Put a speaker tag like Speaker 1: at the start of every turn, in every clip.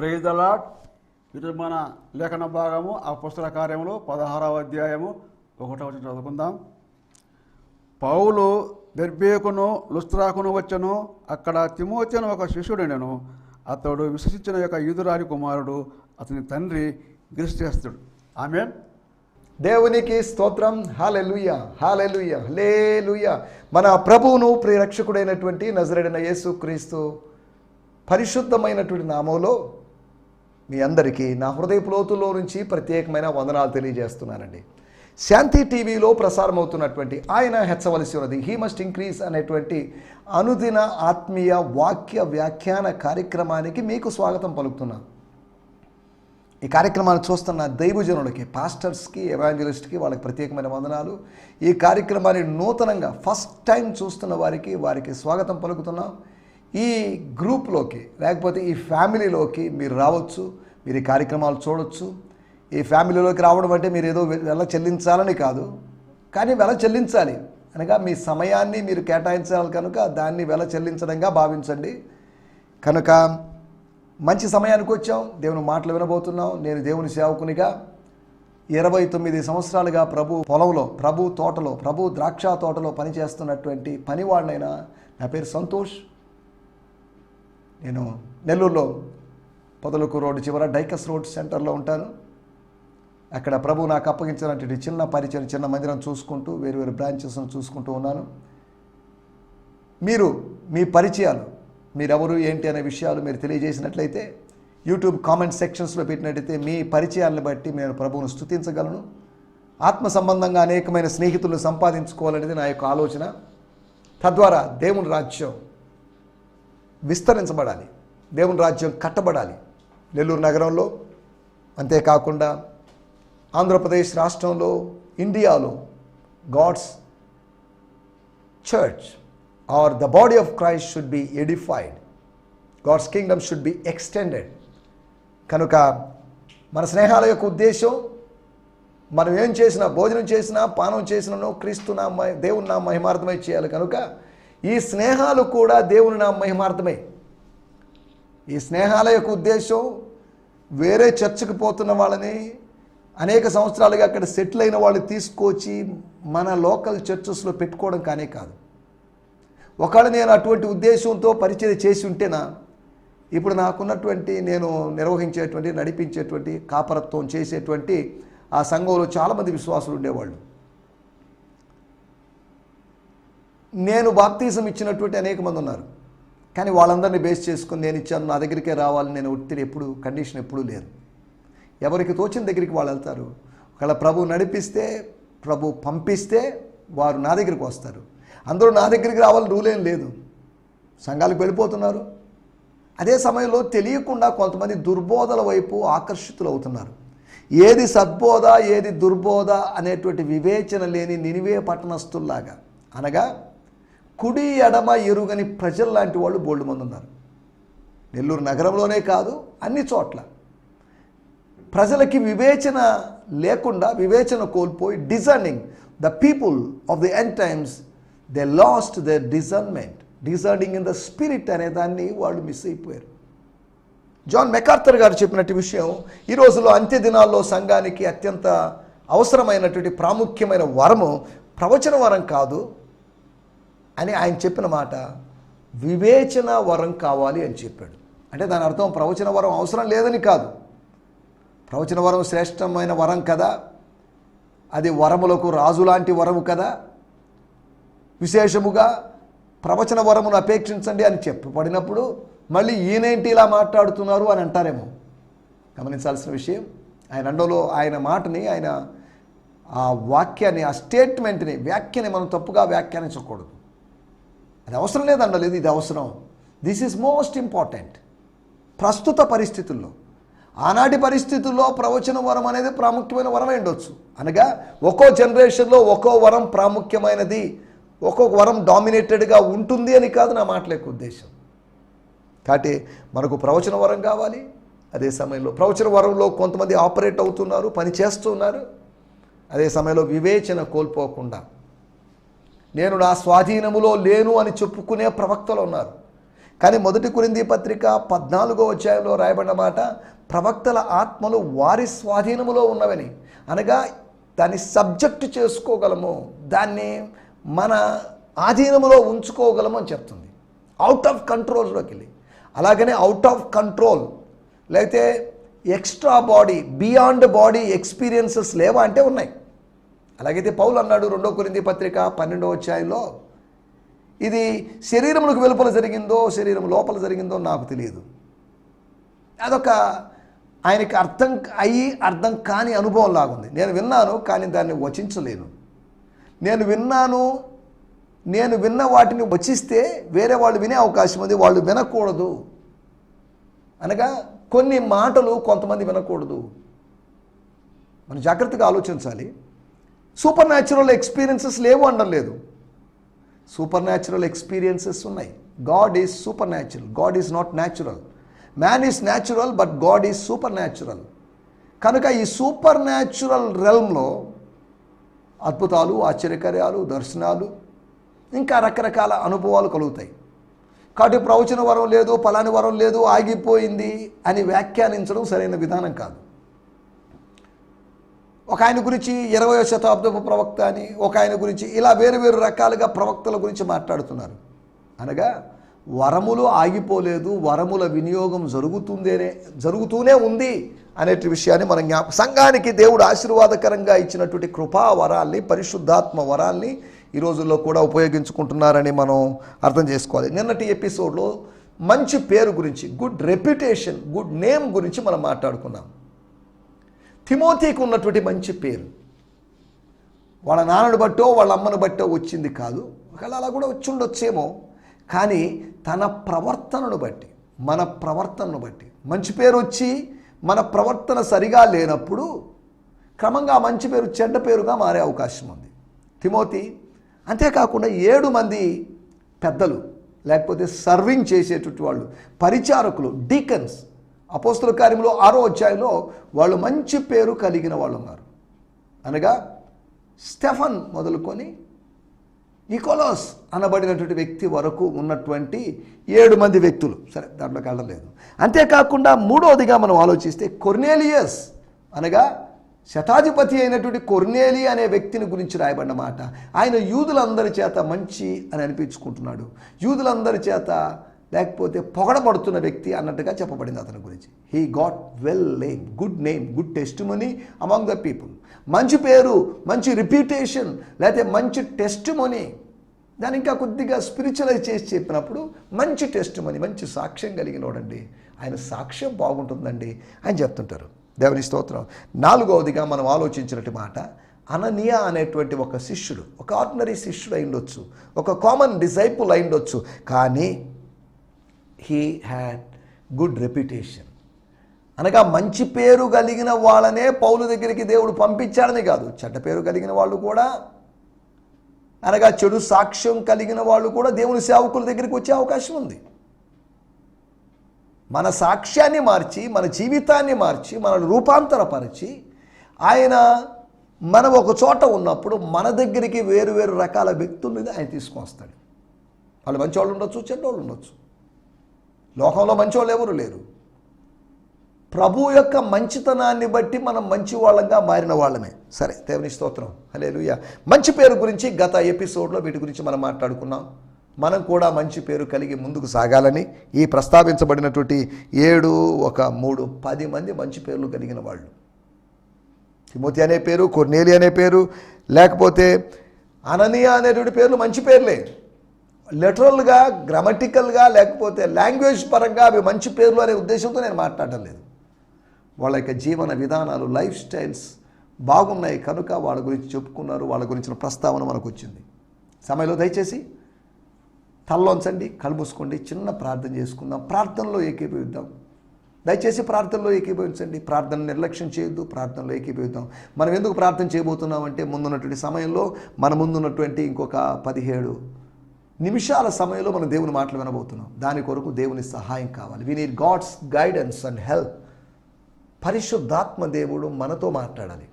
Speaker 1: Praise the lord. ఈరోజు మన లేఖన భాగము అపొస్తలుల కార్యములు 16వ అధ్యాయము 1వ వచనం చదువుకుందాం. పౌలు దెర్బేకును లుస్త్రాకును వచ్చెను. అక్కడ తిమోతి అని ఒక శిష్యుడెనెను. అతడు విశ్వసించిన యొక్క యూదురాలి కుమారుడు. అతని తండ్రి గ్రీస్తేస్తుడు. ఆమేన్.
Speaker 2: దేవునికి స్తోత్రం. హల్లెలూయా, హల్లెలూయా, హల్లెలూయా. మన ప్రభువును ప్రియరక్షకుడైనటువంటి నజరేయుడైన యేసుక్రీస్తు పరిశుద్ధమైనటువంటి నామంలో మీ అందరికీ నా హృదయపు లోతుల్లో నుంచి ప్రత్యేకమైన వందనాలు తెలియజేస్తున్నానండి. శాంతి టీవీలో ప్రసారమవుతున్నటువంటి ఆయన హెచ్చవలసి ఉన్నది, హీ మస్ట్ ఇంక్రీజ్ అనేటువంటి అనుదిన ఆత్మీయ వాక్య వ్యాఖ్యాన కార్యక్రమానికి మీకు స్వాగతం పలుకుతున్నాను. ఈ కార్యక్రమాన్ని చూస్తున్న దైవజనులకి, పాస్టర్స్కి, ఎవాంజలిస్ట్కి వాళ్ళకి ప్రత్యేకమైన వందనాలు. ఈ కార్యక్రమాన్ని నూతనంగా ఫస్ట్ టైం చూస్తున్న వారికి స్వాగతం పలుకుతున్నాం. ఈ గ్రూప్లోకి లేకపోతే ఈ ఫ్యామిలీలోకి మీరు రావచ్చు, మీరు ఈ కార్యక్రమాలు చూడవచ్చు. ఈ ఫ్యామిలీలోకి రావడం అంటే మీరు ఏదో వెల చెల్లించాలని కాదు, కానీ వెల చెల్లించాలి అనగా మీ సమయాన్ని మీరు కేటాయించాలి కనుక దాన్ని వెల చెల్లించడంగా భావించండి. కనుక మంచి సమయానికి వచ్చాం, దేవుని మాటలు వినబోతున్నాం. నేను దేవుని సేవకునిగా 29 సంవత్సరాలుగా ప్రభు పొలంలో, ప్రభు తోటలో, ప్రభు ద్రాక్ష తోటలో పనిచేస్తున్నటువంటి పనివాడినైనా నా పేరు సంతోష్. నేను నెల్లూరులో పొదలకు రోడ్డు చివర డైకస్ రోడ్ సెంటర్లో ఉంటాను. అక్కడ ప్రభు నాకు అప్పగించినటువంటి చిన్న పరిచయం, చిన్న మందిరం చూసుకుంటూ వేరు బ్రాంచెస్ను చూసుకుంటూ ఉన్నాను. మీరు మీ పరిచయాలు, మీరెవరు ఏంటి అనే విషయాలు మీరు తెలియజేసినట్లయితే యూట్యూబ్ కామెంట్ సెక్షన్స్లో పెట్టినట్టయితే మీ పరిచయాలను బట్టి నేను ప్రభువును స్తుతించగలను. ఆత్మ సంబంధంగా అనేకమైన స్నేహితులను సంపాదించుకోవాలనేది నా యొక్క ఆలోచన. తద్వారా దేవుని రాజ్యం విస్తరించబడాలి, దేవుని రాజ్యం కట్టబడాలి. నెల్లూరు నగరంలో, అంతేకాకుండా ఆంధ్రప్రదేశ్ రాష్ట్రంలో, ఇండియాలో God's church or the body of Christ should be edified, God's kingdom should be extended. కనుక మన స్నేహాల యొక్క ఉద్దేశం, మనం ఏం చేసినా, భోజనం చేసినా, పానం చేసినానో క్రీస్తు నా దేవుని నా మహిమార్థమై చేయాలి. కనుక ఈ స్నేహాలు కూడా దేవుని నా మహిమార్థమే. ఈ స్నేహాల యొక్క ఉద్దేశం వేరే చర్చకు పోతున్న వాళ్ళని, అనేక సంవత్సరాలుగా అక్కడ సెటిల్ అయిన వాళ్ళు తీసుకొచ్చి మన లోకల్ చర్చెస్లో పెట్టుకోవడం కానే కాదు. ఒకవేళ నేను అటువంటి ఉద్దేశంతో పరిచయం చేసి ఉంటేనా ఇప్పుడు నాకున్నటువంటి, నేను నిర్వహించేటువంటి, నడిపించేటువంటి, కాపరత్వం చేసేటువంటి ఆ సంఘంలో చాలామంది విశ్వాసులు ఉండేవాళ్ళు. నేను బాప్తిజం ఇచ్చినటువంటి అనేక మంది ఉన్నారు. కానీ వాళ్ళందరినీ బేస్ చేసుకుని నేను ఇచ్చాను, నా దగ్గరికే రావాలని నేను ఒత్తిడి ఎప్పుడు, కండిషన్ ఎప్పుడూ లేదు. ఎవరికి తోచిన దగ్గరికి వాళ్ళు వెళ్తారు. ఒకవేళ ప్రభు నడిపిస్తే, ప్రభు పంపిస్తే వారు నా దగ్గరికి వస్తారు. అందరూ నా దగ్గరికి రావాలని రూల్ ఏం లేదు. సంఘాలకు వెళ్ళిపోతున్నారు. అదే సమయంలో తెలియకుండా కొంతమంది దుర్బోధల వైపు ఆకర్షితులు అవుతున్నారు. ఏది సద్బోధ, ఏది దుర్బోధ అనేటువంటి వివేచన లేని నినివే పట్టణస్థుల్లాగా, అనగా కుడి ఎడమ ఎరుగని ప్రజలు లాంటి వాళ్ళు బోల్డ్ మంది ఉన్నారు. నెల్లూరు నగరంలోనే కాదు, అన్ని చోట్ల ప్రజలకి వివేచన లేకుండా, వివేచన కోల్పోయి, discerning the people of the end times they lost their discernment, discerning in the spirit అనే దాన్ని వాళ్ళు మిస్ అయిపోయారు. జాన్ మెకార్థర్ గారు చెప్పినట్టు విషయం, ఈ రోజుల్లో అంత్య దినాల్లో సంఘానికి అత్యంత అవసరమైనటువంటి ప్రాముఖ్యమైన వరము ప్రవచన వరం కాదు అని ఆయన చెప్పిన మాట, వివేచన వరం కావాలి అని చెప్పాడు. అంటే దాని అర్థం ప్రవచన వరం అవసరం లేదని కాదు. ప్రవచన వరం శ్రేష్టమైన వరం కదా, అది వరములకు రాజు లాంటి వరము కదా. విశేషముగా ప్రవచన వరమును అపేక్షించండి అని చెప్పబడినప్పుడు మళ్ళీ ఈయనేంటి ఇలా మాట్లాడుతున్నారు అని అంటారేమో. గమనించాల్సిన విషయం, ఆయన అండలో ఆయన మాటని, ఆయన ఆ వాక్యాన్ని, ఆ స్టేట్మెంట్ని, వ్యాఖ్యని మనం తప్పుగా వ్యాఖ్యానించకూడదు. అది అవసరం లేదండలేదు, ఇది అవసరం. This is most important. ప్రస్తుత పరిస్థితుల్లో, ఆనాటి పరిస్థితుల్లో ప్రవచన వరం అనేది ప్రాముఖ్యమైన వరమై ఉండొచ్చు. అనగా ఒక్కో జనరేషన్లో ఒక్కో వరం ప్రాముఖ్యమైనది, ఒక్కొక్క వరం డామినేటెడ్గా ఉంటుంది అని కాదు నా మాటల యొక్క ఉద్దేశం. కాబట్టి మనకు ప్రవచన వరం కావాలి. అదే సమయంలో ప్రవచన వరంలో కొంతమంది ఆపరేట్ అవుతున్నారు, పని చేస్తున్నారు. అదే సమయంలో వివేచన కోల్పోకుండా, నేను నా స్వాధీనములో లేను అని చెప్పుకునే ప్రవక్తలు ఉన్నారు. కానీ 1 కొరింథీ పత్రిక 14వ అధ్యాయంలో రాయబడిన మాట, ప్రవక్తల ఆత్మలు వారి స్వాధీనములో ఉన్నవని, అనగా దాన్ని సబ్జెక్ట్ చేసుకోగలము, దాన్ని మన ఆధీనములో ఉంచుకోగలము అని చెప్తుంది. అవుట్ ఆఫ్ కంట్రోల్లోకి వెళ్ళి. అలాగనే అవుట్ ఆఫ్ కంట్రోల్ లేకపోతే extra body, beyond body experiences లేవా అంటే ఉన్నాయి. అలాగైతే పౌలు అన్నాడు 2 కొరింథీ పత్రిక 12వ అధ్యాయంలో, ఇది శరీరములకు వెలుపల జరిగిందో శరీరం లోపల జరిగిందో నాకు తెలియదు. అదొక ఆయనకి అర్థం కాని అనుభవం లాగుంది. నేను విన్నాను కానీ దాన్ని వచించలేను. నేను విన్న వాటిని వచిస్తే వేరే వాళ్ళు వినే అవకాశం ఉంది, వాళ్ళు వినకూడదు. అనగా కొన్ని మాటలు కొంతమంది వినకూడదు. మనం జాగ్రత్తగా ఆలోచించాలి. సూపర్ న్యాచురల్ ఎక్స్పీరియన్సెస్ లేవు అనడం లేదు, సూపర్ న్యాచురల్ ఎక్స్పీరియన్సెస్ ఉన్నాయి. God is super natural, God is not natural. Man is natural but God is super natural. కనుక ఈ సూపర్ న్యాచురల్ రెల్మ్లో అద్భుతాలు, ఆశ్చర్యకార్యాలు, దర్శనాలు, ఇంకా రకరకాల అనుభవాలు కలుగుతాయి. కాబట్టి ప్రవచన వరం లేదు, పలాని వరం లేదు, ఆగిపోయింది అని వ్యాఖ్యానించడం సరైన విధానం కాదు. ఒక ఆయన గురించి 20వ శతాబ్దపు ప్రవక్త అని, ఒక ఆయన గురించి ఇలా వేరు వేరు రకాలుగా ప్రవక్తల గురించి మాట్లాడుతున్నారు. అనగా వరములు ఆగిపోలేదు, వరముల వినియోగం జరుగుతూనే ఉంది అనే విషయాన్ని మనం సంఘానికి దేవుడు ఆశీర్వాదకరంగా ఇచ్చినటువంటి కృపా వరాల్ని, పరిశుద్ధాత్మ వరాల్ని ఈ రోజుల్లో కూడా ఉపయోగించుకుంటున్నారని మనం అర్థం చేసుకోవాలి. నిన్నటి ఎపిసోడ్లో మంచి పేరు గురించి, గుడ్ రెప్యుటేషన్, గుడ్ నేమ్ గురించి మనం మాట్లాడుకున్నాం. తిమోతికి ఉన్నటువంటి మంచి పేరు వాళ్ళ నాన్నను బట్టో వాళ్ళ అమ్మను బట్టో వచ్చింది కాదు, ఒకవేళ అలా కూడా వచ్చి ఉండొచ్చేమో, కానీ తన ప్రవర్తనను బట్టి, మన ప్రవర్తనను బట్టి మంచి పేరు వచ్చి మన ప్రవర్తన సరిగా లేనప్పుడు క్రమంగా మంచి పేరు చెడ్డ పేరుగా మారే అవకాశం ఉంది. తిమోతి, అంతేకాకుండా 7 మంది పెద్దలు లేకపోతే సర్వింగ్ చేసేటువంటి వాళ్ళు, పరిచారకులు, డీకన్స్, అపోస్తల కార్యములో 6వ అధ్యాయంలో వాళ్ళు మంచి పేరు కలిగిన వాళ్ళు ఉన్నారు. అనగా స్టెఫన్ మొదలుకొని నికోలాస్ అనబడినటువంటి వ్యక్తి వరకు ఉన్నటువంటి 7 మంది వ్యక్తులు. సరే, దాంట్లోకి వెళ్ళలేదు. అంతేకాకుండా 3వదిగా మనం ఆలోచిస్తే కొర్నేలియస్, అనగా శతాధిపతి అయినటువంటి కొర్నేలి అనే వ్యక్తిని గురించి రాయబడిన మాట. ఆయన యూదులందరి చేత మంచి అని అనిపించుకుంటున్నాడు, యూదులందరి చేత లేకపోతే పొగడబడుతున్న వ్యక్తి అన్నట్టుగా చెప్పబడింది అతని గురించి. He got well name, good name, good testimony among the people. మంచి పేరు, మంచి రిప్యూటేషన్, లేకపోతే మంచి టెస్టిమనీ. దాన్ని ఇంకా కొద్దిగా స్పిరిచువలైజ్ చేసి చెప్పినప్పుడు మంచి టెస్టిమనీ, మంచి సాక్ష్యం కలిగినోడండి, ఆయన సాక్ష్యం బాగుంటుందండి అని చెప్తుంటారు. దేవుని స్తోత్రం. 4వదిగా మనం ఆలోచించినట్టు మాట, అననీయ అనేటువంటి ఒక శిష్యుడు, ఒక ఆర్డినరీ శిష్యుడు అయి ఉండొచ్చు, ఒక కామన్ డిసైపుల్ అయి ఉండొచ్చు, కానీ హీ హ్యాడ్ గుడ్ రెప్యుటేషన్. అనగా మంచి పేరు కలిగిన వాళ్ళనే పౌలు దగ్గరికి దేవుడు పంపించాడని కాదు, చెడ్డ పేరు కలిగిన వాళ్ళు కూడా, అనగా చెడు సాక్ష్యం కలిగిన వాళ్ళు కూడా దేవుని సేవకుల దగ్గరికి వచ్చే అవకాశం ఉంది. మన సాక్ష్యాన్ని మార్చి, మన జీవితాన్ని మార్చి, మనల్ని రూపాంతరపరిచి ఆయన మనం ఒక చోట ఉన్నప్పుడు మన దగ్గరికి వేరు వేరు రకాల వ్యక్తుల్ని ఆయన తీసుకొస్తాడు. వాళ్ళు మంచివాళ్ళు ఉండొచ్చు, చెడ్డవాళ్ళు ఉండొచ్చు. లోకంలో మంచివాళ్ళు ఎవరు లేరు. ప్రభు యొక్క మంచితనాన్ని బట్టి మనం మంచి వాళ్ళంగా మారిన వాళ్ళమే. సరే, దేవుని స్తోత్రం, హల్లెలూయా. మంచి పేరు గురించి గత ఎపిసోడ్లో వీటి గురించి మనం మాట్లాడుకున్నాం. మనం కూడా మంచి పేరు కలిగి ముందుకు సాగాలని ఈ ప్రస్తావించబడినటువంటి 7, 3, 10 మంది మంచి పేర్లు కలిగిన వాళ్ళు. తిమోతి అనే పేరు, కొర్నేలి అనే పేరు, లేకపోతే అననీయ అనేటువంటి పేర్లు మంచి పేర్లే. లిటరల్గా, గ్రామటికల్గా, లేకపోతే లాంగ్వేజ్ పరంగా అవి మంచి పేర్లు అనే ఉద్దేశంతో నేను మాట్లాడటం లేదు. వాళ్ళ యొక్క జీవన విధానాలు, లైఫ్ స్టైల్స్ బాగున్నాయి కనుక వాళ్ళ గురించి చెప్పుకున్నారు, వాళ్ళ గురించిన ప్రస్తావన మనకు వచ్చింది. సమయంలో దయచేసి తలలోంచండి, కళ్ళు మూసుకోండి, చిన్న ప్రార్థన చేసుకుందాం, ప్రార్థనలో ఏకీభవిద్దాం. దయచేసి ప్రార్థనలో ఏకీభవించండి, ప్రార్థన నిర్లక్ష్యం చేయొద్దు, ప్రార్థనలో ఏకీభవిద్దాం. మనం ఎందుకు ప్రార్థన చేయబోతున్నామంటే ముందున్నటువంటి సమయంలో, మన ముందున్నటువంటి ఇంకొక 17 నిమిషాల సమయంలో మనం దేవుని మాటలు వినబోతున్నాం. దాని కొరకు దేవుని సహాయం కావాలి. We need God's guidance and help. పరిశుద్ధాత్మ దేవుడు మనతో మాట్లాడాలి.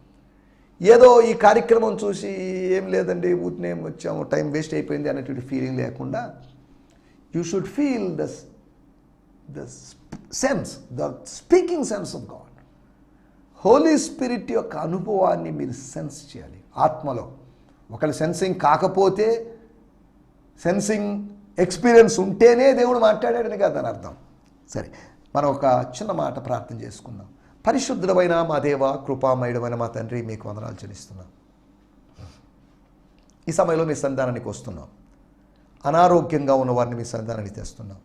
Speaker 2: ఏదో ఈ కార్యక్రమం చూసి ఏం లేదండి ఊరినే వచ్చాము, టైం వేస్ట్ అయిపోయింది అనేటువంటి ఫీలింగ్ లేకుండా you should feel the sense, the speaking sense of God. Holy spirit యొక్క అనుభవాన్ని మీరు సెన్స్ చేయాలి ఆత్మలో. ఒకళ్ళు సెన్సింగ్ కాకపోతే, సెన్సింగ్ ఎక్స్పీరియన్స్ ఉంటేనే దేవుడు మాట్లాడాడని కాదు దాని అర్థం. సరే, మనం ఒక చిన్న మాట ప్రార్థన చేసుకుందాం. పరిశుద్ధుడమైన మా దేవ, కృపామయుడమైన మా తండ్రి, మీకు వందనాలు చెల్లిస్తున్నాం. ఈ సమయంలో మీ సన్నిధానానికి వస్తున్నాం. అనారోగ్యంగా ఉన్న వారిని మీ సన్నిధానానికి తెస్తున్నాం.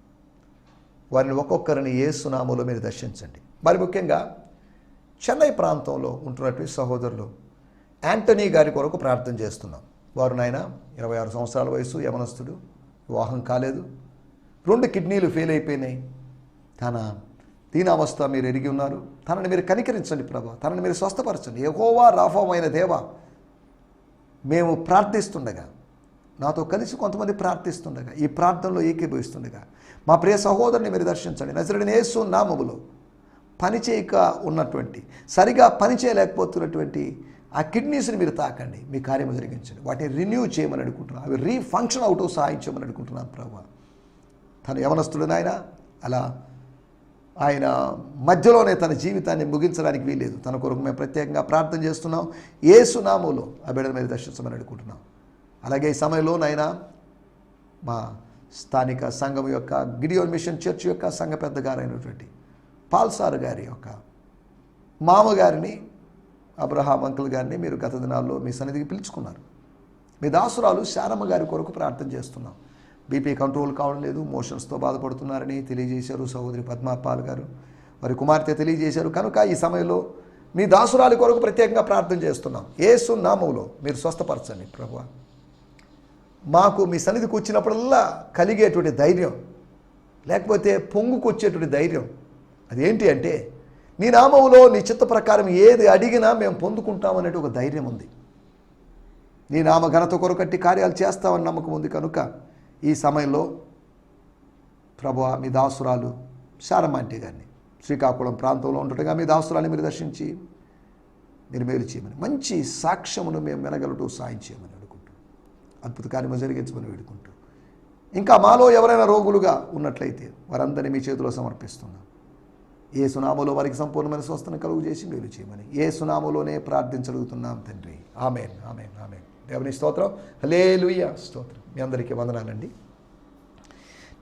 Speaker 2: వారిని ఒక్కొక్కరిని యేసు నామములో మీరు దర్శించండి. మరి ముఖ్యంగా చెన్నై ప్రాంతంలో ఉంటున్నటువంటి సహోదరులు యాంటనీ గారి కొరకు ప్రార్థన చేస్తున్నాం. వారు నాయన 26 సంవత్సరాల వయసు, యవనస్తుడు, వివాహం కాలేదు, 2 కిడ్నీలు ఫెయిల్ అయిపోయినాయి. తన దీనావస్థ మీరు ఎరిగి ఉన్నారు. తనని మీరు కనికరించండి ప్రభా, తనని మీరు స్వస్థపరచండి. యెహోవా రాఫామైన దేవ, మేము ప్రార్థిస్తుండగా, నాతో కలిసి కొంతమంది ప్రార్థిస్తుండగా, ఈ ప్రార్థనలో ఏకీభవిస్తుండగా మా ప్రియ సహోదరుని మీరు దర్శించండి. నజరేయుడైన యేసు నామములో పనిచేయక ఉన్నటువంటి, సరిగా పనిచేయలేకపోతున్నటువంటి ఆ కిడ్నీస్ని మీరు తాకండి, మీ కార్యము జరిగించండి. వాటిని రిన్యూ చేయమని అడుగుతున్నాం, అవి రీఫంక్షన్ అవుట్ సహాయం చేయమని అడుగుతున్నాం ప్రభా. తను యవనస్తుడు నాయన, అలా ఆయన మధ్యలోనే తన జీవితాన్ని ముగించడానికి వీలేదు. తన కొరకు మేము ప్రత్యేకంగా ప్రార్థన చేస్తున్నాం. యేసు నామములో ఆ బిడ్డను మీరు దర్శించమని అడుగుతున్నాం. అలాగే ఈ సమయంలో నాయన మా స్థానిక సంఘం యొక్క గిడియోన్ మిషన్ చర్చ్ యొక్క సంఘ పెద్దగారైనటువంటి పాల్సార్ గారి యొక్క మామగారిని, అబ్రహాం అంకుల్ గారిని మీరు గత దినాల్లో మీ సన్నిధికి పిలుచుకున్నారు. మీ దాసురాలు శారమ్మ గారి కొరకు ప్రార్థన చేస్తున్నాం. బీపీ కంట్రోల్ కావడం లేదు, మోషన్స్తో బాధపడుతున్నారని తెలియజేశారు సహోదరి పద్మాపాల్ గారు. వారి కుమార్తె తెలియజేశారు. కనుక ఈ సమయంలో మీ దాసురాలి కొరకు ప్రత్యేకంగా ప్రార్థన చేస్తున్నాం. యేసు నామములో మీరు స్వస్థపరచండి ప్రభువా. మాకు మీ సన్నిధికి వచ్చినప్పుడల్లా కలిగేటువంటి ధైర్యం, లేకపోతే పొంగుకొచ్చేటువంటి ధైర్యం అదేంటి అంటే, నీ నామములో నీ చిత్త ప్రకారం ఏది అడిగినా మేము పొందుకుంటామనేది ఒక ధైర్యం ఉంది. నీ నామ ఘనత కొరకట్టి కార్యాలు చేస్తామని నమ్మకం ఉంది. కనుక ఈ సమయంలో ప్రభువా, మీ దాసురాలు శారమాంటి గారిని శ్రీకాకుళం ప్రాంతంలో ఉండటంగా మీ దాసురాన్ని మీరు దర్శించి మీరు మేలు చేయమని, మంచి సాక్ష్యమును మేము వినగలటూ సాయం చేయమని అడుగుకుంటూ, అద్భుత కార్యము జరిగించమని వేడుకుంటూ, ఇంకా మాలో ఎవరైనా రోగులుగా ఉన్నట్లయితే వారందరినీ మీ చేతిలో సమర్పిస్తున్నాం. ఏ సునామోలో వారికి సంపూర్ణమైన స్వస్థను కలుగు చేసి మేలు చేయమని ఏ సునామోలోనే ప్రార్థించగలుగుతున్నాం తండ్రి. ఆమేన్, ఆమేన్, ఆమేన్. దేవుని స్తోత్రం, హల్లెలూయా, స్తోత్రం. మీ అందరికీ వందనాలండి.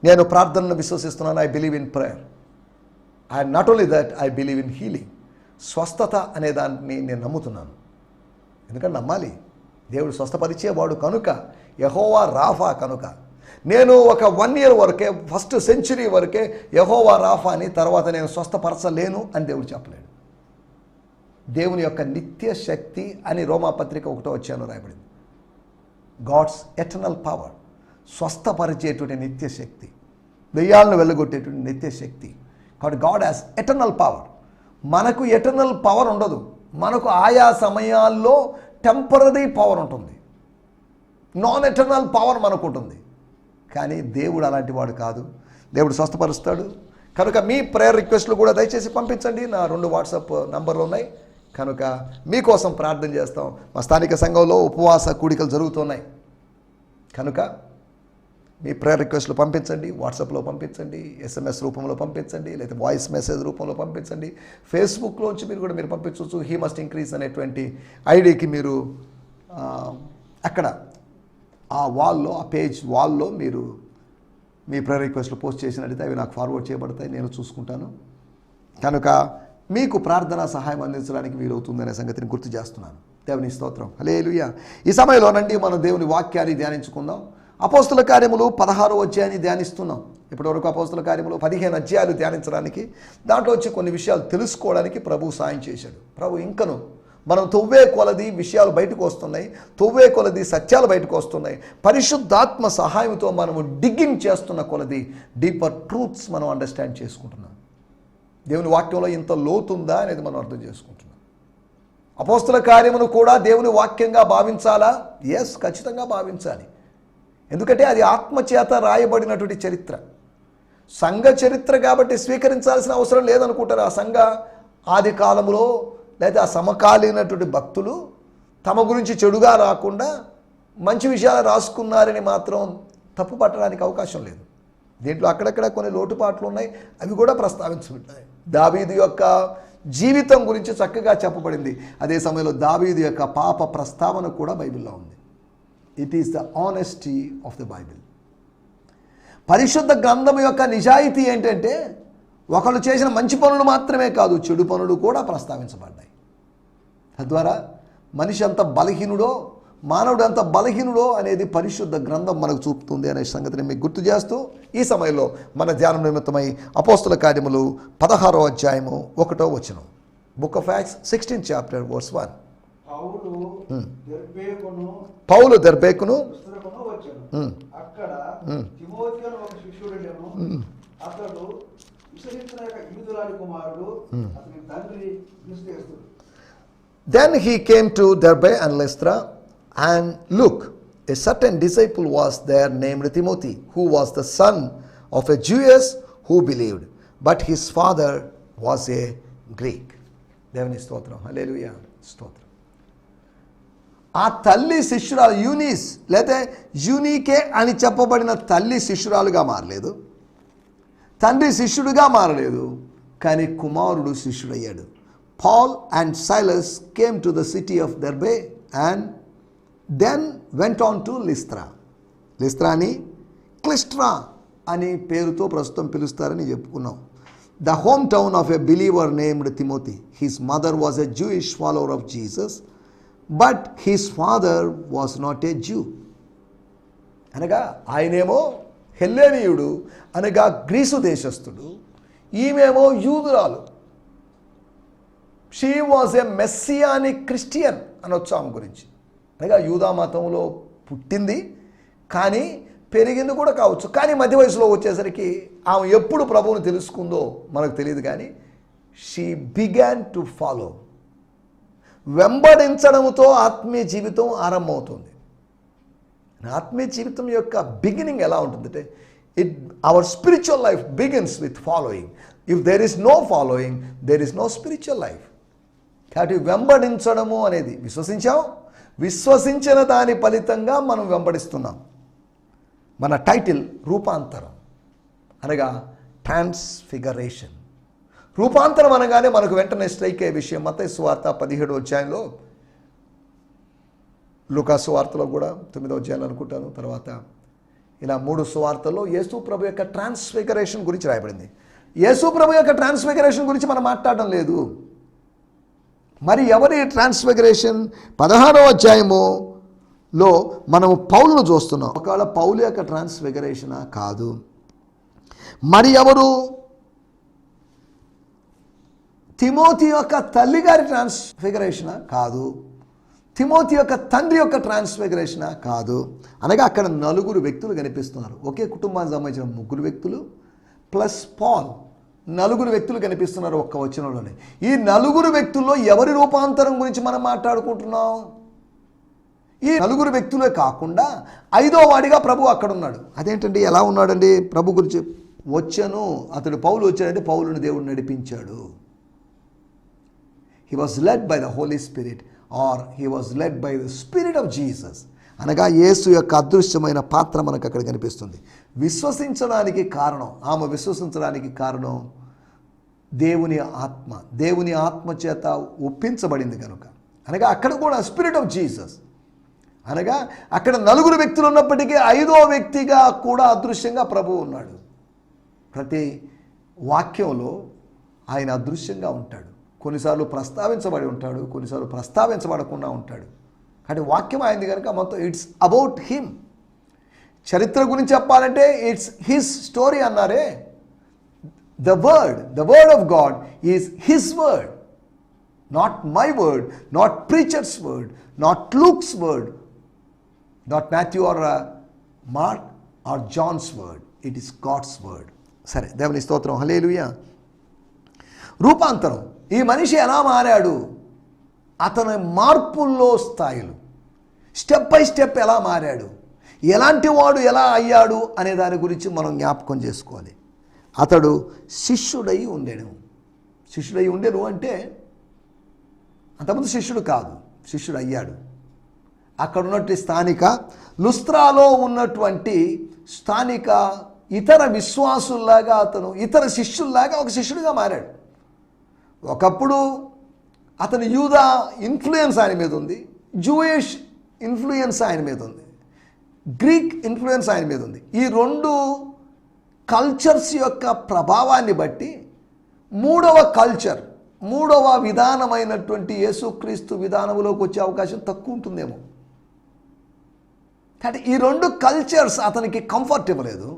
Speaker 2: నేను ప్రార్థనను విశ్వసిస్తున్నాను. I believe in prayer. I not only that, I believe in healing. స్వస్థత అనే దాన్ని నేను నమ్ముతున్నాను. ఎందుకంటే నమ్మాలి, దేవుడు స్వస్థపరిచేవాడు కనుక, యెహోవా రాఫా కనుక. నేను ఒక 1 year వరకే, ఫస్ట్ సెంచురీ వరకే యెహోవా రాఫా అని, తర్వాత నేను స్వస్థపరచలేను అని దేవుడు చెప్పలేడు. దేవుని యొక్క నిత్య శక్తి అని రోమాపత్రిక 1వ అధ్యాయంలో రాయబడింది. గాడ్స్ ఎటర్నల్ పవర్, స్వస్థపరిచేటువంటి నిత్య శక్తి, దెయ్యాలను వెళ్ళగొట్టేటువంటి నిత్య శక్తి. కాబట్టి గాడ్ హ్యాస్ ఎటర్నల్ పవర్. మనకు ఎటర్నల్ పవర్ ఉండదు. మనకు ఆయా సమయాల్లో టెంపరరీ పవర్ ఉంటుంది, నాన్ ఎటర్నల్ పవర్ మనకు ఉంటుంది. కానీ దేవుడు అలాంటి వాడు కాదు. దేవుడు స్వస్థపరుస్తాడు. కనుక మీ ప్రేయర్ రిక్వెస్ట్లు కూడా దయచేసి పంపించండి. నా 2 వాట్సాప్ నంబర్లు ఉన్నాయి. కనుక మీకోసం ప్రార్థన చేస్తాం. మా స్థానిక సంఘంలో ఉపవాస కూడికలు జరుగుతున్నాయి. కనుక మీ ప్రేయర్ రిక్వెస్ట్లు పంపించండి, వాట్సాప్లో పంపించండి, SMS రూపంలో పంపించండి, లేదా వాయిస్ మెసేజ్ రూపంలో పంపించండి. ఫేస్బుక్లోంచి మీరు పంపించవచ్చు. హీ మస్ట్ ఇంక్రీజ్ అనేటువంటి ఐడికి మీరు అక్కడ ఆ వాల్లో, ఆ పేజ్ వాల్లో మీరు మీ ప్రేయర్ రిక్వెస్ట్లు పోస్ట్ చేసినట్లయితే అవి నాకు ఫార్వర్డ్ చేయబడతాయి, నేను చూసుకుంటాను. కనుక మీకు ప్రార్థనా సహాయం అందించడానికి వీలవుతుందనే సంగతిని గుర్తు చేస్తున్నాను. దేవుని స్తోత్రం, హల్లెలూయా. ఈ సమయంలోనండి మనం దేవుని వాక్యాన్ని ధ్యానించుకుందాం. అపోస్తుల కార్యములు 16వ అధ్యాయాన్ని ధ్యానిస్తున్నాం. ఇప్పటివరకు అపోస్తుల కార్యములు 15 అధ్యాయాలు ధ్యానించడానికి, దాంట్లో వచ్చి కొన్ని విషయాలు తెలుసుకోవడానికి ప్రభువు సాయం చేశాడు. ప్రభు ఇంకను మనం తవ్వే కొలది విషయాలు బయటకు వస్తున్నాయి, తవ్వే కొలది సత్యాలు బయటకు వస్తున్నాయి. పరిశుద్ధాత్మ సహాయంతో మనము డిగ్గింగ్ చేస్తున్న కొలది డీపర్ ట్రూత్స్ మనం అండర్స్టాండ్ చేసుకుంటున్నాం. దేవుని వాక్యంలో ఇంత లోతుందా అనేది మనం అర్థం చేసుకుంటున్నాం. అపోస్తుల కార్యమును కూడా దేవుని వాక్యంగా భావించాలా? ఎస్, ఖచ్చితంగా భావించాలి. ఎందుకంటే అది ఆత్మచేత రాయబడినటువంటి చరిత్ర, సంఘ చరిత్ర. కాబట్టి స్వీకరించాల్సిన అవసరం లేదనుకుంటారు. ఆ సంఘ ఆది కాలంలో లేదా ఆ సమకాలీనటువంటి భక్తులు తమ గురించి చెడుగా రాకుండా మంచి విషయాలు రాసుకున్నారని మాత్రం తప్పు పట్టడానికి అవకాశం లేదు. దీంట్లో అక్కడక్కడ కొన్ని లోటుపాట్లు ఉన్నాయి, అవి కూడా ప్రస్తావించబడ్డాయి. దావీదు యొక్క జీవితం గురించి చక్కగా చెప్పబడింది. అదే సమయంలో దావీదు యొక్క పాప ప్రస్తావన కూడా బైబిల్లో ఉంది. It is the honesty of the Bible. పరిశుద్ధ గ్రంథం యొక్క నిజాయితీ ఏంటంటే ఒకళ్ళు చేసిన మంచి పనులు మాత్రమే కాదు, చెడు పనులు కూడా ప్రస్తావించబడ్డాయి. తద్వారా మనిషి ఎంత బలహీనుడో, మానవుడు ఎంత బలహీనుడో అనేది పరిశుద్ధ గ్రంథం మనకు చూపుతుంది అనే సంగతిని మీకు గుర్తు చేస్తూ ఈ సమయంలో మన ధ్యానం నిమిత్తమై అపోస్తుల కార్యములు 16వ అధ్యాయము 1వ వచనం. Book of acts 16th chapter verse 1. పౌలు దెర్బేకును వచ్చెను. అక్కడ తిమోతి అను ఒక శిష్యుడుండెను. అతడు విశ్వసించిన యూదురాలి కుమారుడు, అతని తండ్రి లిస్ట్రాస్తుడు. Then he came to Derbe and Lystra, and look, a certain disciple was there named Timothy, who was the son of a Jewess who believed, but his father was a Greek. దేవుని స్తోత్రం, హల్లెలూయా, స్తోత్రం. ఆ తల్లి శిష్యురాలు Younis లేతే యూనికే అని చెప్పబడిన తల్లి శిష్యురాలుగా మారలేదు, తండ్రి శిష్యుడిగా మారలేదు, కానీ కుమారుడు శిష్యుడయ్యాడు. Paul and Silas came to the city of Derbe and then went on to Lystra. లిస్త్రాని క్లిస్ట్రా అని పేరుతో ప్రస్తుతం పిలుస్తారని చెప్పుకున్నాం. The hometown of a believer named Timothy. His mother was a Jewish follower of Jesus, but his father was not a Jew. అనగా ఆయనేమో హెల్లేనీయుడు, అనగా Greece దేశస్థుడు, ఈమెమో యూదురాలు. She was a messianic Christian అనొచ్చు ఆమె గురించి. అనగా యూదా మతంలో పుట్టింది, కానీ పెరిగింది కూడా కావచ్చు. కానీ మధ్య వయసులో వచ్చేసరికి ఆమె ఎప్పుడు ప్రభువుని తెలుసుకుందో మనకు తెలియదు, కానీ షీ బిగాన్ టు ఫాలో. వెంబడించడంతో ఆత్మీయ జీవితం ఆరంభమవుతుంది. ఆత్మీయ జీవితం యొక్క బిగినింగ్ ఎలా ఉంటుందంటే our spiritual life begins with following. If there is no following, there is no spiritual life. కాబట్టి వెంబడించడము అనేది విశ్వసించిన దాని ఫలితంగా మనం వెంబడిస్తున్నాం. మన టైటిల్ రూపాంతరం, అనగా ట్రాన్స్ఫిగరేషన్. రూపాంతరం అనగానే మనకు వెంటనే స్ట్రైక్ అయ్యే విషయం మత్తయి సువార్త 17వ అధ్యాయంలో, లూకా సువార్తలో కూడా 9వ అధ్యాయంలో అనుకుంటాను, తర్వాత ఇలా 3 సువార్తల్లో యేసు ప్రభు యొక్క ట్రాన్స్ఫిగరేషన్ గురించి రాయబడింది. యేసు ప్రభు యొక్క ట్రాన్స్ఫిగరేషన్ గురించి మనం మాట్లాడడం లేదు. మరి ఎవరి ట్రాన్స్ఫిగరేషన్? 16వ అధ్యాయములో మనము పౌలును చూస్తున్నాం. ఒకవేళ పౌలు యొక్క ట్రాన్స్ఫిగరేషనా? కాదు. మరి ఎవరు? తిమోతి యొక్క తల్లి గారి ట్రాన్స్ఫిగరేషనా? కాదు. తిమోతి యొక్క తండ్రి యొక్క ట్రాన్స్ఫిగరేషనా? కాదు. అనగా అక్కడ 4 వ్యక్తులు కనిపిస్తున్నారు. ఒకే కుటుంబానికి సంబంధించిన 3 వ్యక్తులు ప్లస్ పాల్, 4 వ్యక్తులు కనిపిస్తున్నారు ఒక్క వచనంలోనే. ఈ 4 వ్యక్తుల్లో ఎవరి రూపాంతరం గురించి మనం మాట్లాడుకుంటున్నాం? ఈ 4 వ్యక్తులే కాకుండా 5వ వాడిగా ప్రభు అక్కడ ఉన్నాడు. అదేంటండి, ఎలా ఉన్నాడండి ప్రభు గురించి? వచ్చాను, అతడు పౌలు వచ్చాడంటే పౌలుని దేవుడు నడిపించాడు. He was led by the holy spirit or he was led by the spirit of Jesus. అనగా యేసు యొక్క అదృశ్యమైన పాత్ర మనకు అక్కడ కనిపిస్తుంది. విశ్వసించడానికి కారణం, ఆమె విశ్వసించడానికి కారణం దేవుని ఆత్మ చేత ఒప్పించబడింది కనుక. అనగా అక్కడ కూడా స్పిరిట్ ఆఫ్ జీసస్. అనగా అక్కడ 4 వ్యక్తులు ఉన్నప్పటికీ 5వ వ్యక్తిగా కూడా అదృశ్యంగా ప్రభువు ఉన్నాడు. ప్రతి వాక్యంలో ఆయన అదృశ్యంగా ఉంటాడు. కొన్నిసార్లు ప్రస్తావించబడి ఉంటాడు, కొన్నిసార్లు ప్రస్తావించబడకుండా ఉంటాడు. కానీ వాక్యం అయింది కనుక మొత్తం ఇట్స్ అబౌట్ హిమ్. చరిత్ర గురించి చెప్పాలంటే ఇట్స్ హిస్ స్టోరీ అన్నారే. The word of God is his word, not my word, not preacher's word, not Luke's word, not Matthew or Mark or John's word. It is God's word. సరే, దేవుని స్తోత్రం, హల్లెలూయా. రూపాంతరం, ఈ మనిషి ఎలా మారాడు, అతని మార్పుల్లో స్థాయిలు, స్టెప్ బై స్టెప్ ఎలా మారాడు, ఎలాంటి వాడు ఎలా అయ్యాడు అనే దాని గురించి మనం జ్ఞాపకం చేసుకోవాలి. అతడు శిష్యుడై ఉండెను అంటే అంతకుముందు శిష్యుడు కాదు, శిష్యుడు అయ్యాడు. అక్కడ ఉన్నటువంటి స్థానిక లుస్త్రాలో ఉన్నటువంటి స్థానిక ఇతర విశ్వాసుల్లాగా అతను ఇతర శిష్యుల్లాగా ఒక శిష్యుడిగా మారాడు. ఒకప్పుడు అతని యూదా ఇన్ఫ్లుయెన్స్ ఆయన మీద ఉంది, జూయిష్ ఇన్ఫ్లుయెన్స్ ఆయన మీద ఉంది, గ్రీక్ ఇన్ఫ్లుయెన్స్ ఆయన మీద ఉంది. ఈ రెండు కల్చర్స్ యొక్క ప్రభావాన్ని బట్టి మూడవ కల్చర్, మూడవ విధానమైనటువంటి యేసుక్రీస్తు విధానంలోకి వచ్చే అవకాశం తక్కువ ఉంటుందేమో. కాబట్టి ఈ రెండు కల్చర్స్ అతనికి కంఫర్ట్ ఇవ్వలేదు.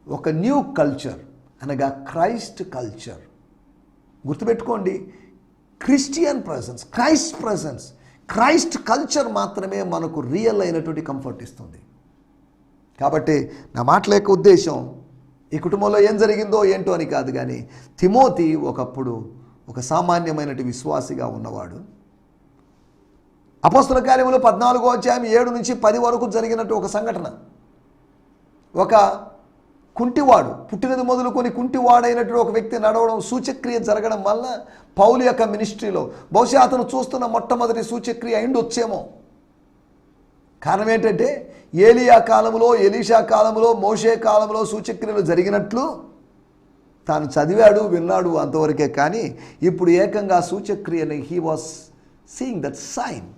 Speaker 2: ఒక న్యూ కల్చర్ అనగా క్రైస్ట్ కల్చర్. గుర్తుపెట్టుకోండి, Christian presence, Christ presence, Christ culture మాత్రమే మనకు రియల్ అయినటువంటి కంఫర్ట్ ఇస్తుంది. కాబట్టి నా మాటల యొక్క ఉద్దేశం ఈ కుటుంబంలో ఏం జరిగిందో ఏంటో అని కాదు, కానీ తిమోతి ఒకప్పుడు ఒక సామాన్యమైనటువంటి విశ్వాసిగా ఉన్నవాడు. అపోస్తల కార్యములు 14వ అధ్యాయం 7 నుంచి 10 వరకు జరిగినట్టు ఒక సంఘటన. ఒక కుంటివాడు, పుట్టినది మొదలుకొని కుంటివాడైనటువంటి ఒక వ్యక్తి నడవడం, సూచక్రియ జరగడం వల్ల పౌలు యొక్క మినిస్ట్రీలో బహుశా అతను చూస్తున్న మొట్టమొదటి సూచక్రియ అయిండొచ్చేమో. కారణం ఏంటంటే ఏలియా కాలంలో, ఎలీషా కాలంలో, మోషే కాలంలో సూచక్రియలు జరిగినట్లు తాను చదివాడు, విన్నాడు, అంతవరకే. కానీ ఇప్పుడు ఏకంగా సూచక్రియని he was seeing that sign.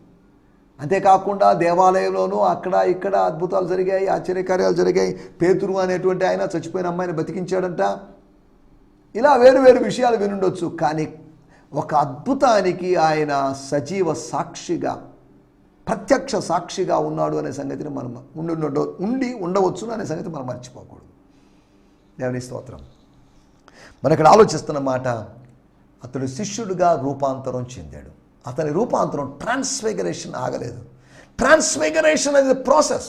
Speaker 2: అంతేకాకుండా దేవాలయంలోనూ అక్కడ ఇక్కడ అద్భుతాలు జరిగాయి, ఆశ్చర్యకార్యాలు జరిగాయి. పేతురు అనేటువంటి ఆయన చచ్చిపోయిన అమ్మాయిని బతికించాడంట. ఇలా వేరు వేరు విషయాలు వినుండొచ్చు, కానీ ఒక అద్భుతానికి ఆయన సజీవ సాక్షిగా, ప్రత్యక్ష సాక్షిగా ఉన్నాడు అనే సంగతిని మనం ఉండవచ్చు అనే సంగతి మనం మర్చిపోకూడదు. దేవుని స్తోత్రం. మనం ఇక్కడ ఆలోచిస్తున్న మాట, అతడు శిష్యుడిగా రూపాంతరం చెందాడు. అతని రూపాంతరం, ట్రాన్స్ఫిగరేషన్ ఆగలేదు. ట్రాన్స్ఫిగరేషన్ అనేది ప్రాసెస్.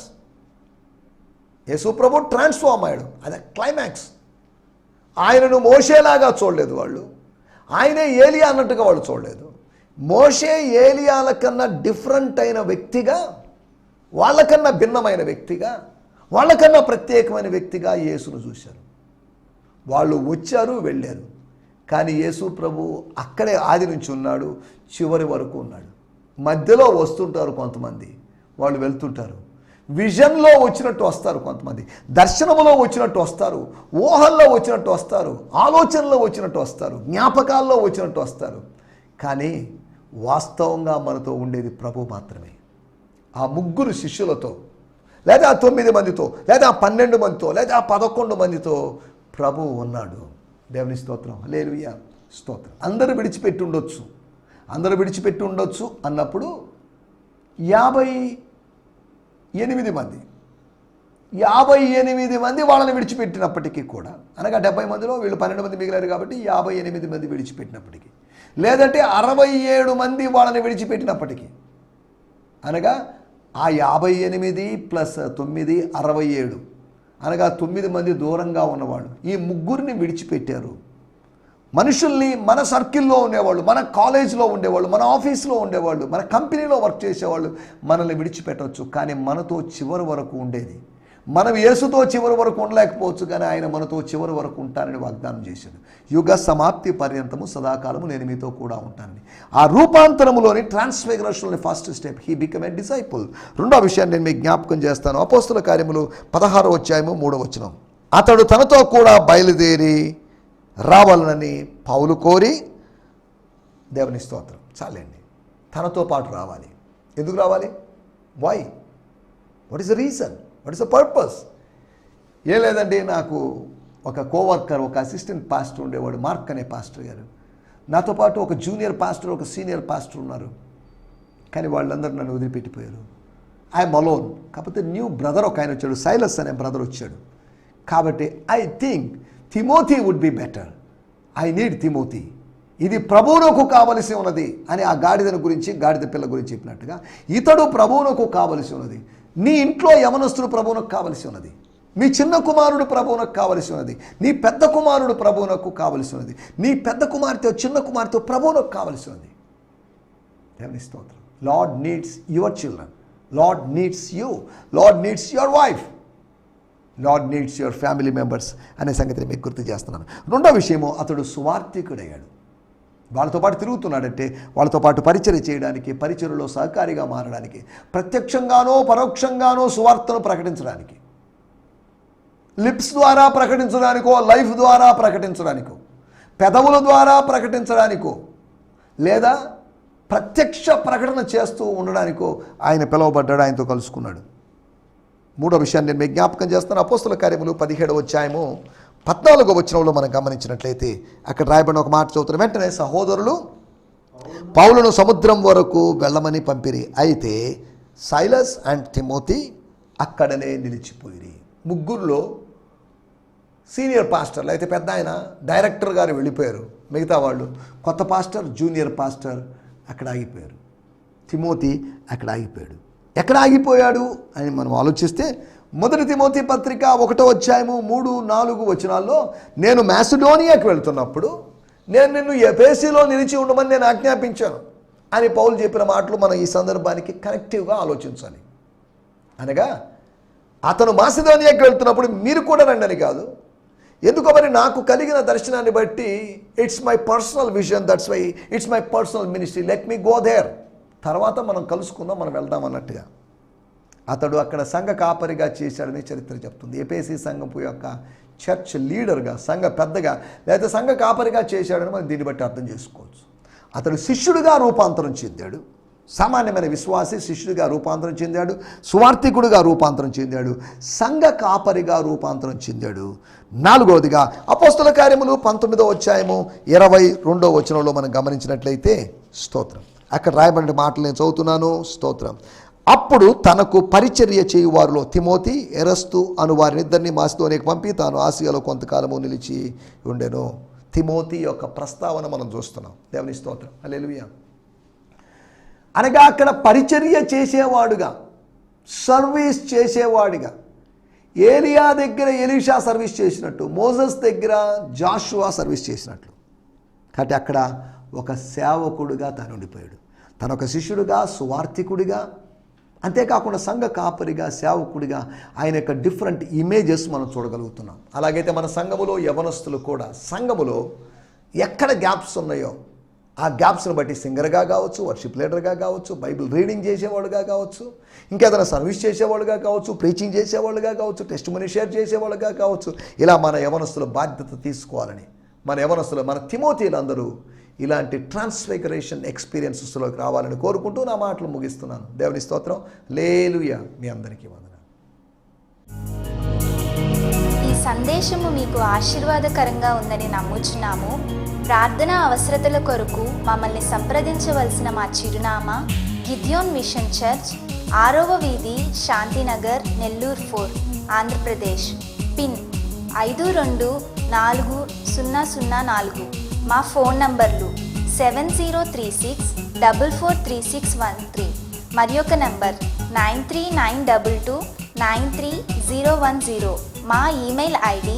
Speaker 2: యేసు ప్రభు ట్రాన్స్ఫార్మ్ అయ్యాడు, అదే క్లైమాక్స్. ఆయనను మోషేలాగా చూడలేదు వాళ్ళు, ఆయనే ఏలియా అన్నట్టుగా వాళ్ళు చూడలేదు. మోషే ఏలియాల కన్నా డిఫరెంట్ అయిన వ్యక్తిగా, వాళ్ళకన్నా భిన్నమైన వ్యక్తిగా, వాళ్ళకన్నా ప్రత్యేకమైన వ్యక్తిగా యేసును చూశారు. వాళ్ళు వచ్చారు, వెళ్ళారు, కానీ యేసు ప్రభు అక్కడే ఆది నుంచి ఉన్నాడు, చివరి వరకు ఉన్నాడు. మధ్యలో వస్తుంటారు కొంతమంది, వాళ్ళు వెళ్తుంటారు. విజన్లో వచ్చినట్టు వస్తారు కొంతమంది, దర్శనములో వచ్చినట్టు వస్తారు, ఊహల్లో వచ్చినట్టు వస్తారు, ఆలోచనలో వచ్చినట్టు వస్తారు, జ్ఞాపకాల్లో వచ్చినట్టు వస్తారు. కానీ వాస్తవంగా మనతో ఉండేది ప్రభు మాత్రమే. ఆ 3 శిష్యులతో, లేదా 9 మందితో, లేదా 12 మందితో, లేదా 11 మందితో ప్రభు ఉన్నాడు. దేవుని స్తోత్రం, హల్లెలూయా, స్తోత్రం. అందరూ విడిచిపెట్టి ఉండొచ్చు, అందరూ విడిచిపెట్టి ఉండొచ్చు అన్నప్పుడు 58 మంది వాళ్ళని విడిచిపెట్టినప్పటికీ కూడా, అనగా 70 మందిలో వీళ్ళు 12 మంది మిగిలారు కాబట్టి 58 మంది విడిచిపెట్టినప్పటికీ, లేదంటే 67 మంది వాళ్ళని విడిచిపెట్టినప్పటికీ, అనగా ఆ 58 ప్లస్ 9 67, అనగా 9 మంది దూరంగా ఉన్నవాళ్ళు ఈ 3 విడిచిపెట్టారు. మనుషుల్ని మన సర్కిల్లో ఉండేవాళ్ళు, మన కాలేజ్లో ఉండేవాళ్ళు, మన ఆఫీస్లో ఉండేవాళ్ళు, మన కంపెనీలో వర్క్ చేసేవాళ్ళు మనల్ని విడిచిపెట్టవచ్చు. కానీ మనతో చివరి వరకు ఉండేది, మనం యేసుతో చివరి వరకు ఉండలేకపోవచ్చు, కానీ ఆయన మనతో చివరి వరకు ఉంటానని వాగ్దానం చేశాడు. యుగ సమాప్తి పర్యంతము సదాకాలము నేను మీతో కూడా ఉంటానని. ఆ రూపాంతరములోని ట్రాన్స్ఫిగరేషన్లోని first step, he become a disciple. రెండో విషయాన్ని నేను మీకు జ్ఞాపకం చేస్తాను. అపోస్తల కార్యములు 16వ అధ్యాయము 3వ వచనం. అతడు తనతో కూడా బయలుదేరి రావాలనని పౌలు కోరి, దేవుని స్తోత్రం, చాలండి, తనతో పాటు రావాలి. ఎందుకు రావాలి? Why? What is the reason? What is the purpose? ఏం లేదండి, నాకు ఒక కోవర్కర్, ఒక అసిస్టెంట్ పాస్టర్ ఉండేవాడు, మార్క్ అనే పాస్టర్ గారు. నాతో పాటు ఒక జూనియర్ పాస్టర్, ఒక సీనియర్ పాస్టర్ ఉన్నారు. కానీ వాళ్ళందరూ నన్ను వదిలిపెట్టిపోయారు. I'm alone. కాకపోతే న్యూ బ్రదర్ ఒక ఆయన వచ్చాడు, సైలస్ అనే బ్రదర్ వచ్చాడు. కాబట్టి I think Timothy would be better. I need Timothy. ఇది ప్రభువునకు కావలసి ఉన్నది అని ఆ గాడిద పిల్ల గురించి చెప్పినట్టుగా ఇతడు ప్రభువునకు కావలసి ఉన్నది. నీ ఇంట్లో యవనస్తుడు ప్రభువునకు కావలసి ఉన్నది. మీ చిన్న కుమారుడు ప్రభువునకు కావలసి ఉన్నది. నీ పెద్ద కుమారుడు ప్రభువునకు కావలసి ఉన్నది. నీ పెద్ద కుమార్తె, చిన్న కుమార్తె ప్రభువునకు కావలసి ఉన్నది. దేవుని స్తోత్రం. Lord needs your children. Lord needs you. Lord needs your wife. Lord needs your family members అనే సంగతిని మీకు గుర్తు చేస్తున్నాను. రెండో విషయము, అతడు సువార్థికుడయ్యాడు. వాళ్ళతో పాటు తిరుగుతున్నాడంటే వాళ్ళతో పాటు పరిచర్య చేయడానికి, పరిచర్యలో సహకారిగా మారడానికి, ప్రత్యక్షంగానో పరోక్షంగానో సువార్తను ప్రకటించడానికి. లిప్స్ ద్వారా ప్రకటించడానికో, లైఫ్ ద్వారా ప్రకటించడానికో, పెదవుల ద్వారా ప్రకటించడానికో, లేదా ప్రత్యక్ష ప్రకటన చేస్తూ ఉండడానికో ఆయన పిలువబడ్డాడు, ఆయనతో కలుసుకున్నాడు. మూడో విషయాన్ని నేను మీకు జ్ఞాపకం చేస్తాను. అపోస్తుల కార్యములు 17వ అధ్యాయము 14వ వచనంలో మనం గమనించినట్లయితే అక్కడ రాయబడిన ఒక మాట చదువుతున్న వెంటనే సహోదరులు పౌలును సముద్రం వరకు వెళ్ళమని పంపిరి. అయితే సైలస్ అండ్ తిమోతి అక్కడనే నిలిచిపోయిరి. ముగ్గురులో సీనియర్ పాస్టర్లు, అయితే పెద్ద ఆయన డైరెక్టర్ గారు వెళ్ళిపోయారు. మిగతా వాళ్ళు కొత్త పాస్టర్, జూనియర్ పాస్టర్ అక్కడ ఆగిపోయారు. తిమోతి అక్కడ ఆగిపోయాడు. ఎక్కడ ఆగిపోయాడు అని మనం ఆలోచిస్తే మొదటి తిమోతి పత్రిక 1వ అధ్యాయము 3-4 వచనాల్లో నేను మాసిడోనియాకి వెళ్తున్నప్పుడు నేను నిన్ను ఎఫెసీలో నిలిచి ఉండమని నేను ఆజ్ఞాపించాను అని పౌలు చెప్పిన మాటలు మనం ఈ సందర్భానికి కనెక్టివ్గా ఆలోచించాలి. అనగా అతను మాసిడోనియాకి వెళ్తున్నప్పుడు మీరు కూడా రండి అని కాదు. ఎందుకో మరి నాకు కలిగిన దర్శనాన్ని బట్టి it's my personal vision, that's why it's my personal ministry, let me go there, తర్వాత మనం కలుసుకుందాం, మనం వెళ్దాం అన్నట్టుగా. అతడు అక్కడ సంఘ కాపరిగా చేశాడని చరిత్ర చెప్తుంది. ఎఫెసీ సంఘపు యొక్క చర్చ్ లీడర్గా, సంఘ పెద్దగా, లేదా సంఘ కాపరిగా చేశాడని మనం దీన్ని బట్టి అర్థం చేసుకోవచ్చు. అతడు శిష్యుడిగా రూపాంతరం చెందాడు. సామాన్యమైన విశ్వాసి శిష్యుడిగా రూపాంతరం చెందాడు, సువార్థికుడిగా రూపాంతరం చెందాడు, సంఘ కాపరిగా రూపాంతరం చెందాడు. 4వదిగా అపోస్తుల కార్యములు 19వ అధ్యాయము 22వ వచనంలో మనం గమనించినట్లయితే స్తోత్రం, అక్కడ రాయబడిన మాటలు నేను చదువుతున్నాను. స్తోత్రం. అప్పుడు తనకు పరిచర్య చేయువారిలో తిమోతి, ఎరస్తు అను వారినిద్దరిని మాసిదోనియాకు పంపి తాను ఆసియాలో కొంతకాలము నిలిచి ఉండెను. తిమోతి యొక్క ప్రస్తావన మనం చూస్తున్నాం. దేవుని స్తోత్రం, హల్లెలూయా. అనగా అక్కడ పరిచర్య చేసేవాడుగా, సర్వీస్ చేసేవాడిగా, ఏలియా దగ్గర ఎలీషా సర్వీస్ చేసినట్టు, మోసెస్ దగ్గర జాషువా సర్వీస్ చేసినట్లు, కాబట్టి అక్కడ ఒక సేవకుడుగా తాను ఉండిపోయాడు. తను ఒక శిష్యుడిగా, సువార్థికుడిగా, అంతేకాకుండా సంఘ కాపరిగా, సేవకుడిగా ఆయన యొక్క డిఫరెంట్ ఇమేజెస్ మనం చూడగలుగుతున్నాం. అలాగైతే మన సంఘములో యవనస్తులు కూడా సంఘములో ఎక్కడ గ్యాప్స్ ఉన్నాయో ఆ గ్యాప్స్ని బట్టి సింగర్గా కావచ్చు, వర్షిప్ లీడర్గా కావచ్చు, బైబిల్ రీడింగ్ చేసేవాళ్ళుగా కావచ్చు, ఇంకేదైనా సర్వీస్ చేసేవాళ్ళుగా కావచ్చు, ప్రీచింగ్ చేసేవాళ్ళుగా కావచ్చు, టెస్టిమనీ షేర్ చేసేవాళ్ళుగా కావచ్చు, ఇలా మన యవనస్తుల బాధ్యత తీసుకోవాలని మన యవనస్తులు, మన తిమోతీలందరూ ఇలాంటి ట్రాన్స్ఫిగరేషన్ ఎక్స్పీరియన్సెస్లోకి రావాలని కోరుకుంటూ నా మాటలు ముగిస్తున్నాను. దేవుని స్తోత్రం, హల్లెలూయా. మీ అందరికీ వందనాలు.
Speaker 3: ఈ సందేశము మీకు ఆశీర్వాదకరంగా ఉందని నమ్ముచున్నాము. ప్రార్థనా అవసరతల కొరకు మమ్మల్ని సంప్రదించవలసిన మా చిరునామా గిద్యోన్ మిషన్ చర్చ్, 6వ వీధి, శాంతినగర్, నెల్లూరు 4, ఆంధ్రప్రదేశ్. పిన్ 524004. మా ఫోన్ నంబర్లు 7036443613 మరి ఒక నంబర్ 9392293010. మా ఈమెయిల్ ఐడి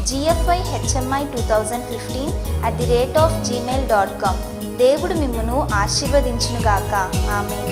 Speaker 3: gfihmi2015@gmail.com. దేవుడు మిమ్మును ఆశీర్వదించునుగాక. ఆమేన్.